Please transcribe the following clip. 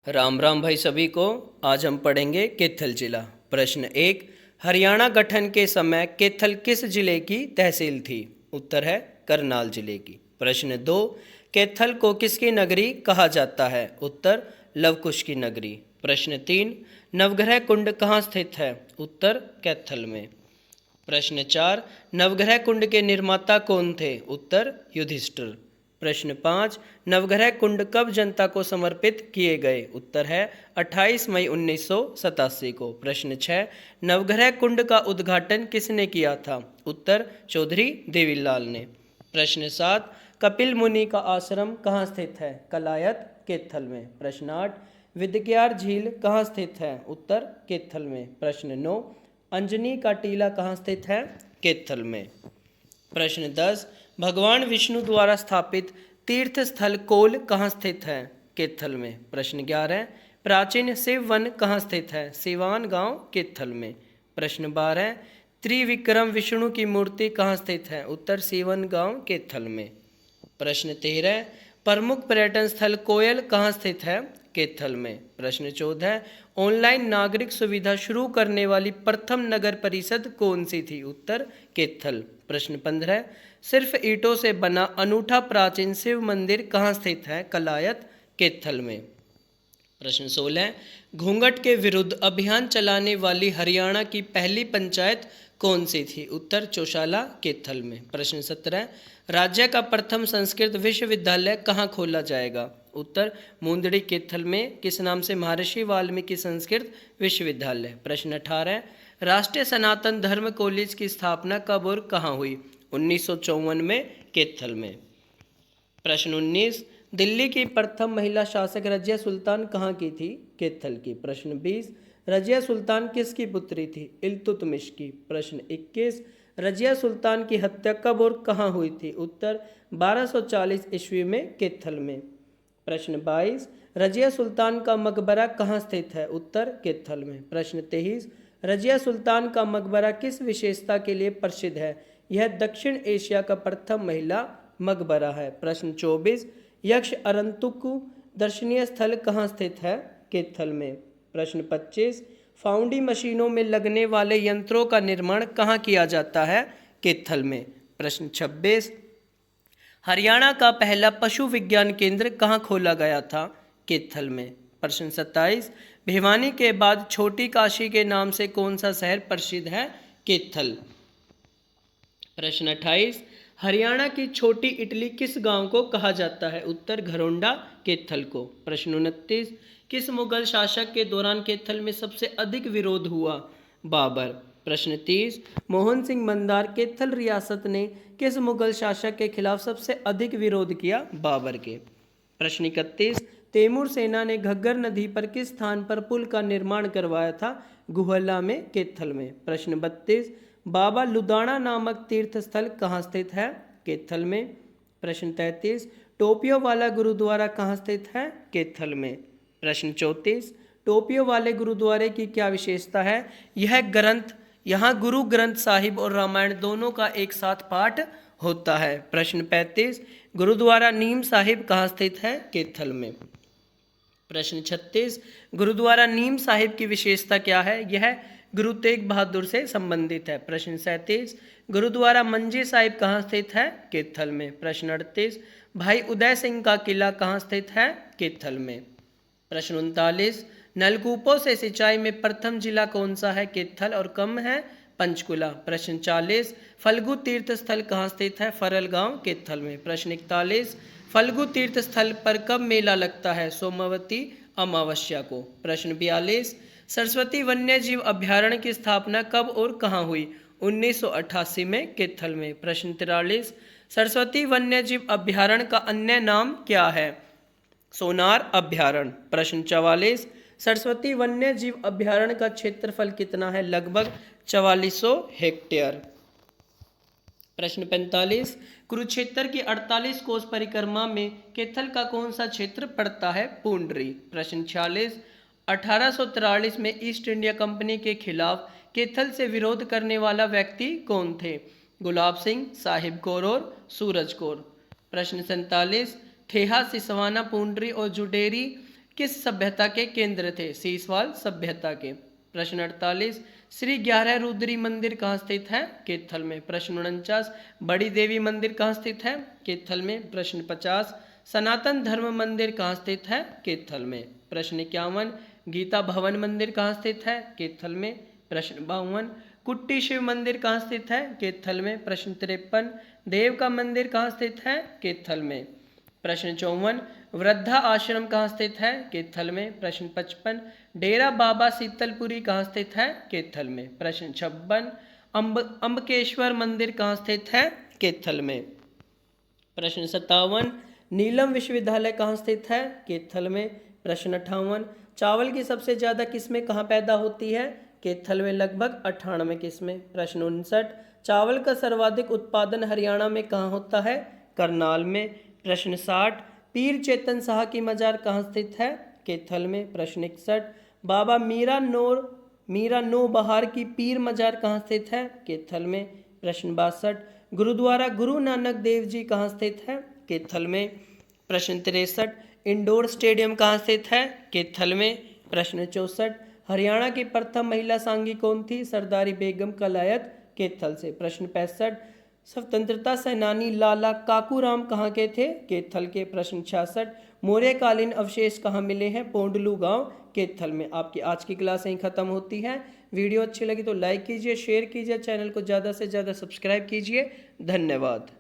राम राम भाई सभी को। आज हम पढ़ेंगे कैथल जिला। प्रश्न एक, हरियाणा गठन के समय कैथल किस जिले की तहसील थी? उत्तर है करनाल जिले की। प्रश्न दो, कैथल को किसकी नगरी कहा जाता है? उत्तर लवकुश की नगरी। प्रश्न तीन, नवग्रह कुंड कहाँ स्थित है? उत्तर कैथल में। प्रश्न चार, नवग्रह कुंड के निर्माता कौन थे? उत्तर युधिष्ठिर। प्रश्न पाँच, नवग्रह कुंड कब जनता को समर्पित किए गए? उत्तर है 28 मई 1987 को। प्रश्न छः, नवग्रह कुंड का उद्घाटन किसने किया था? उत्तर चौधरी देवीलाल ने। प्रश्न सात, कपिल मुनि का आश्रम कहाँ स्थित है? कलायत कैथल में। प्रश्न आठ, विद्यार झील कहाँ स्थित है? उत्तर कैथल में। प्रश्न नौ, अंजनी का टीला कहाँ स्थित है? कैथल में। प्रश्न 10, भगवान विष्णु द्वारा स्थापित तीर्थ स्थल कोल कहाँ स्थित है? कैथल में। प्रश्न 11, प्राचीन शिव वन कहाँ स्थित है? सिवान गांव कैथल में। प्रश्न 12, त्रिविक्रम विष्णु की मूर्ति कहाँ स्थित है? उत्तर सिवन गांव कैथल में। प्रश्न 13, प्रमुख पर्यटन स्थल कोयल कहाँ स्थित है? कैथल में। प्रश्न 14, ऑनलाइन नागरिक सुविधा शुरू करने वाली प्रथम नगर परिषद कौन सी थी? उत्तर कैथल। प्रश्न 15, सिर्फ ईंटों से बना अनूठा प्राचीन शिव मंदिर कहाँ स्थित है? कलायत कैथल में। प्रश्न 16, घूंघट के विरुद्ध अभियान चलाने वाली हरियाणा की पहली पंचायत कौन सी थी? उत्तर चौशाला कैथल में। प्रश्न 17, राज्य का प्रथम संस्कृत विश्वविद्यालय कहाँ खोला जाएगा? उत्तर मुंदड़ी कैथल में। किस नाम से? महर्षि वाल्मीकि संस्कृत विश्वविद्यालय। प्रश्न 18, राष्ट्रीय सनातन धर्म कॉलेज की स्थापना कब और कहाँ हुई? 1954 में कैथल में। प्रश्न 19, दिल्ली की प्रथम महिला शासक रजिया सुल्तान कहाँ की थी? कैथल की। प्रश्न 20, रजिया सुल्तान किसकी पुत्री थी? इल्तुतमिश की। प्रश्न 21, रजिया सुल्तान की हत्या कब और कहाँ हुई थी? उत्तर 1240 ईस्वी में कैथल में। प्रश्न 22, रजिया सुल्तान का मकबरा कहाँ स्थित है? उत्तर कैथल में। प्रश्न 23, रजिया सुल्तान का मकबरा किस विशेषता के लिए प्रसिद्ध है? यह दक्षिण एशिया का प्रथम महिला मकबरा है। प्रश्न 24, यक्ष अरंतुक दर्शनीय स्थल कहाँ स्थित है? कैथल में। प्रश्न 25, फाउंडी मशीनों में लगने वाले यंत्रों का निर्माण कहाँ किया जाता है? कैथल में। प्रश्न 26, हरियाणा का पहला पशु विज्ञान केंद्र कहाँ खोला गया था? कैथल में। प्रश्न 27, भिवानी के बाद छोटी काशी के नाम से कौन सा शहर प्रसिद्ध है? कैथल। प्रश्न 28, हरियाणा की छोटी इटली किस गांव को कहा जाता है? उत्तर घरोंडा कैथल को। प्रश्न 29, किस मुगल शासक के दौरान कैथल में सबसे अधिक विरोध हुआ? बाबर। प्रश्न 30, मोहन सिंह मंदार कैथल रियासत ने किस मुगल शासक के खिलाफ सबसे अधिक विरोध किया? बाबर के। प्रश्न 31, तैमूर सेना ने घग्गर नदी पर किस स्थान पर पुल का निर्माण करवाया था? गुहला में कैथल में। प्रश्न 32, बाबा लुदाना नामक तीर्थ स्थल कहाँ स्थित है? कैथल में। प्रश्न 33, टोपियों वाला गुरुद्वारा कहाँ स्थित है? कैथल में। प्रश्न 34, टोपियों वाले गुरुद्वारे की क्या विशेषता है? यहाँ गुरु ग्रंथ साहिब और रामायण दोनों का एक साथ पाठ होता है। प्रश्न 35, गुरुद्वारा नीम साहिब कहाँ स्थित है? कैथल में। प्रश्न 36, गुरुद्वारा नीम साहिब की विशेषता क्या है? यह गुरु तेग बहादुर से संबंधित है। प्रश्न 37, गुरुद्वारा मंजी साहिब कहाँ स्थित है? कैथल में। प्रश्न 38, भाई उदय सिंह का किला कहाँ स्थित है? कैथल में। प्रश्न 39, नलकूपों से सिंचाई में प्रथम जिला कौन सा है? कैथल और कम है पंचकुला। प्रश्न 40, फल्गु तीर्थ स्थल कहाँ स्थित है? फरल गांव कैथल में। प्रश्न 41, फल्गु तीर्थ स्थल पर कब मेला लगता है? सोमवती अमावस्या को। प्रश्न 42, सरस्वती वन्य जीव अभ्यारण्य की स्थापना कब और कहाँ हुई? 1988 में कैथल में। प्रश्न 43, सरस्वती वन्य जीव अभ्यारण्य का अन्य नाम क्या है? सोनार अभ्यारण्य। प्रश्न 44, सरस्वती वन्य जीव अभ्यारण्य का क्षेत्रफल कितना है? लगभग 4400 हेक्टेयर। प्रश्न 45, कुरुक्षेत्र की 48 कोस परिक्रमा में कैथल का कौन सा क्षेत्र पड़ता है? पूंडरी। प्रश्न 46, 1843 में ईस्ट इंडिया कंपनी के खिलाफ कैथल से विरोध करने वाला व्यक्ति कौन थे? गुलाब सिंह, साहिब कौर और सूरज कौर। प्रश्न 47, ठेहा, सिसवाना, पूंडरी और जुडेरी किस सभ्यता के केंद्र थे? सीसवाल सभ्यता के। प्रश्न 48, श्री 11 रुद्री मंदिर कहाँ स्थित है? कैथल में। प्रश्न 49, बड़ी देवी मंदिर कहाँ स्थित है? कैथल में। प्रश्न 50, सनातन धर्म मंदिर कहाँ स्थित है? कैथल में। प्रश्न 51, गीता भवन मंदिर कहाँ स्थित है? कैथल में। प्रश्न 52, कुट्टी शिव मंदिर कहाँ स्थित है? कैथल में। प्रश्न 53, देव का मंदिर कहाँ स्थित है? कैथल में। प्रश्न 54, वृद्धा आश्रम कहाँ स्थित है? कैथल में। प्रश्न 55, डेरा बाबा शीतलपुरी कहाँ स्थित है? कैथल में। प्रश्न 56, अम्बकेश्वर मंदिर कहाँ स्थित है? कैथल में। प्रश्न 57, नीलम विश्वविद्यालय कहाँ स्थित है? कैथल में। प्रश्न 58, चावल की सबसे ज़्यादा किस्में कहाँ पैदा होती है? कैथल में लगभग 98 किस्में। प्रश्न 59, चावल का सर्वाधिक उत्पादन हरियाणा में कहाँ होता है? करनाल में। प्रश्न 60, पीर चेतन शाह की मजार कहाँ स्थित है? कैथल में। प्रश्न 61, बाबा मीरा नो बहार की पीर मजार कहाँ स्थित है? कैथल में। प्रश्न 62, गुरुद्वारा गुरु नानक देव जी कहाँ स्थित है? कैथल में। प्रश्न 63, इंडोर स्टेडियम कहाँ स्थित है? कैथल में। प्रश्न 64, हरियाणा की प्रथम महिला सांगी कौन थी? सरदारी बेगम कलायत, कैथल से। प्रश्न 65, स्वतंत्रता सेनानी लाला काकूराम कहाँ के थे? कैथल के। प्रश्न 66, मौर्यकालीन अवशेष कहाँ मिले हैं? पोंडलू गांव, कैथल में। आपकी आज की क्लास यहीं खत्म होती है। वीडियो अच्छी लगी तो लाइक कीजिए, शेयर कीजिए, चैनल को ज़्यादा से ज़्यादा सब्सक्राइब कीजिए। धन्यवाद।